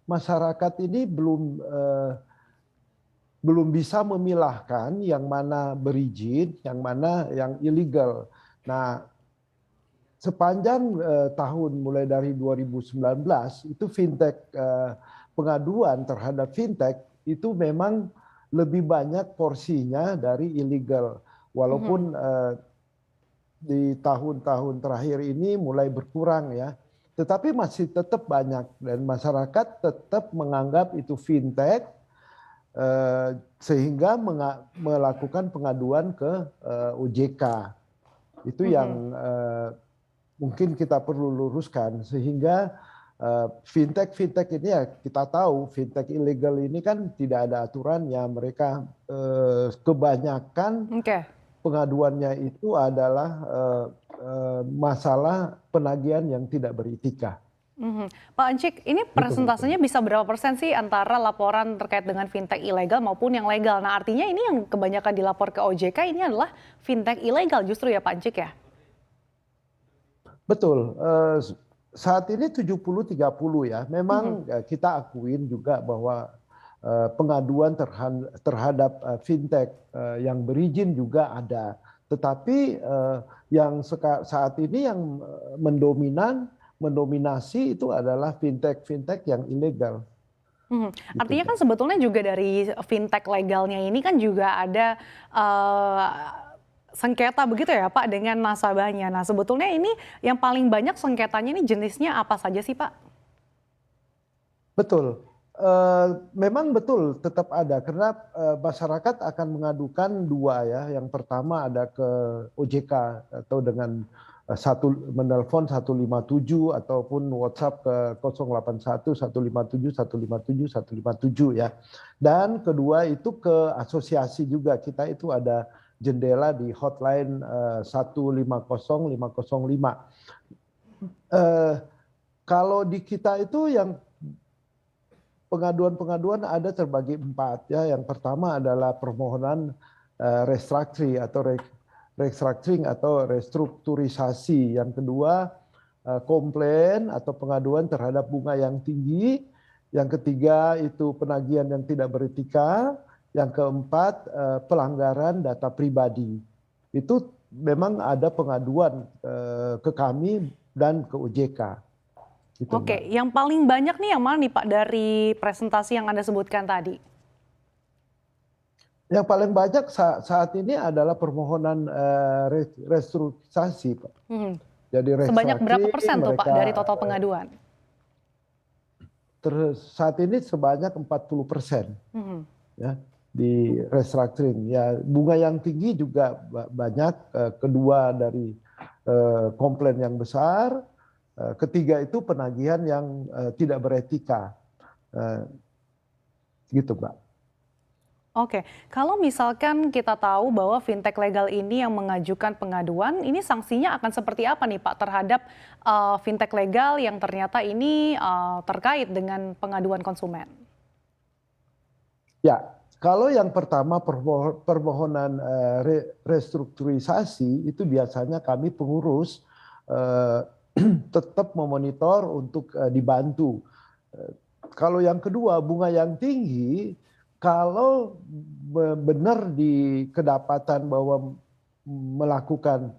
masyarakat ini belum bisa memilahkan yang mana berizin, yang mana yang ilegal. Nah, sepanjang tahun mulai dari 2019 itu fintech, pengaduan terhadap fintech itu memang lebih banyak porsinya dari ilegal. Walaupun di tahun-tahun terakhir ini mulai berkurang ya, tetapi masih tetap banyak dan masyarakat tetap menganggap itu fintech, sehingga melakukan pengaduan ke OJK. Itu yang mungkin kita perlu luruskan, sehingga fintech ini ya kita tahu fintech ilegal ini kan tidak ada aturannya. Mereka kebanyakan pengaduannya itu adalah masalah penagihan yang tidak beretika. Pak Encik, ini persentasenya bisa berapa persen sih antara laporan terkait dengan fintech ilegal maupun yang legal? Nah, artinya ini yang kebanyakan dilapor ke OJK ini adalah fintech ilegal justru ya Pak Encik ya? Betul. Saat ini 70-30 ya. Memang kita akuin juga bahwa pengaduan terhadap fintech yang berizin juga ada. Tetapi yang saat ini yang mendominasi itu adalah fintech yang ilegal. Artinya kan sebetulnya juga dari fintech legalnya ini kan juga ada sengketa begitu ya Pak dengan nasabahnya. Nah sebetulnya ini yang paling banyak sengketanya ini jenisnya apa saja sih Pak? Betul. Memang betul tetap ada karena masyarakat akan mengadukan dua ya. Yang pertama ada ke OJK atau dengan menelpon 157 ataupun WhatsApp ke 081 157 157 157 ya. Dan kedua itu ke asosiasi juga, kita itu ada jendela di hotline 150 505. Kalau di kita itu yang pengaduan ada terbagi 4 ya. Yang pertama adalah permohonan restructuring atau restrukturisasi. Yang kedua komplain atau pengaduan terhadap bunga yang tinggi. Yang ketiga itu penagihan yang tidak beretika. Yang keempat pelanggaran data pribadi. Itu memang ada pengaduan ke kami dan ke OJK. Gitu, Oke, yang paling banyak nih yang mana nih Pak dari presentasi yang Anda sebutkan tadi? Yang paling banyak saat ini adalah permohonan restrukturisasi, Pak. Jadi sebanyak berapa persen tuh Pak dari total pengaduan? Saat ini sebanyak 40% ya di restructuring. Ya, bunga yang tinggi juga banyak. Kedua dari komplain yang besar. Ketiga itu penagihan yang tidak beretika. Gitu, Mbak. Oke, kalau misalkan kita tahu bahwa fintech legal ini yang mengajukan pengaduan, ini sanksinya akan seperti apa nih Pak terhadap fintech legal yang ternyata ini terkait dengan pengaduan konsumen? Ya, kalau yang pertama permohonan restrukturisasi itu biasanya kami pengurus tetap memonitor untuk dibantu. Kalau yang kedua bunga yang tinggi, kalau benar di kedapatan bahwa melakukan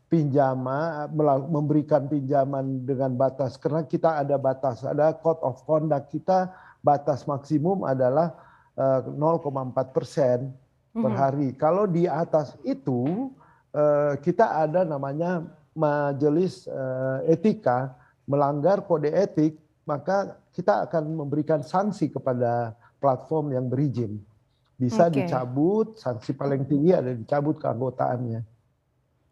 pinjaman, memberikan pinjaman dengan batas, karena kita ada batas, ada code of conduct kita, batas maksimum adalah 0,4% per hari. Kalau di atas itu kita ada namanya majelis etika, melanggar kode etik, maka kita akan memberikan sanksi kepada platform yang berizin. Bisa dicabut, sanksi paling tinggi ada dicabut keanggotaannya.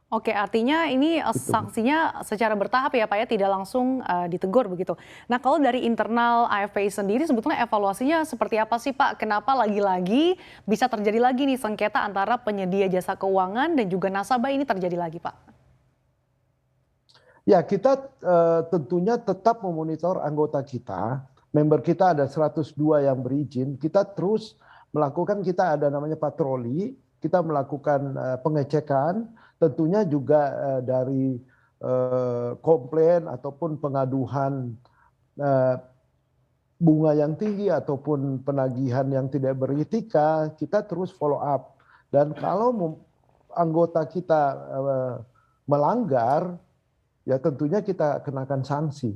Oke, artinya ini sanksinya secara bertahap ya Pak ya, tidak langsung ditegur begitu. Nah kalau dari internal AFPI sendiri sebetulnya evaluasinya seperti apa sih Pak? Kenapa lagi-lagi bisa terjadi lagi nih sengketa antara penyedia jasa keuangan dan juga nasabah ini terjadi lagi Pak? Ya, kita tentunya tetap memonitor anggota kita. Member kita ada 102 yang berizin. Kita terus melakukan, kita ada namanya patroli, kita melakukan pengecekan, tentunya juga dari komplain ataupun pengaduan bunga yang tinggi ataupun penagihan yang tidak beretika, kita terus follow up. Dan kalau anggota kita melanggar, ya tentunya kita kenakan sanksi.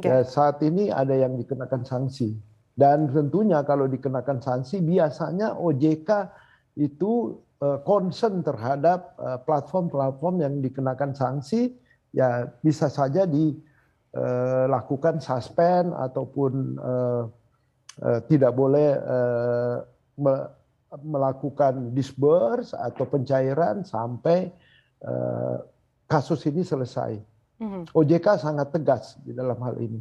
Ya, saat ini ada yang dikenakan sanksi. Dan tentunya kalau dikenakan sanksi, biasanya OJK itu concern terhadap platform-platform yang dikenakan sanksi, ya bisa saja dilakukan suspend ataupun tidak boleh melakukan disburse atau pencairan sampai kasus ini selesai. OJK sangat tegas di dalam hal ini.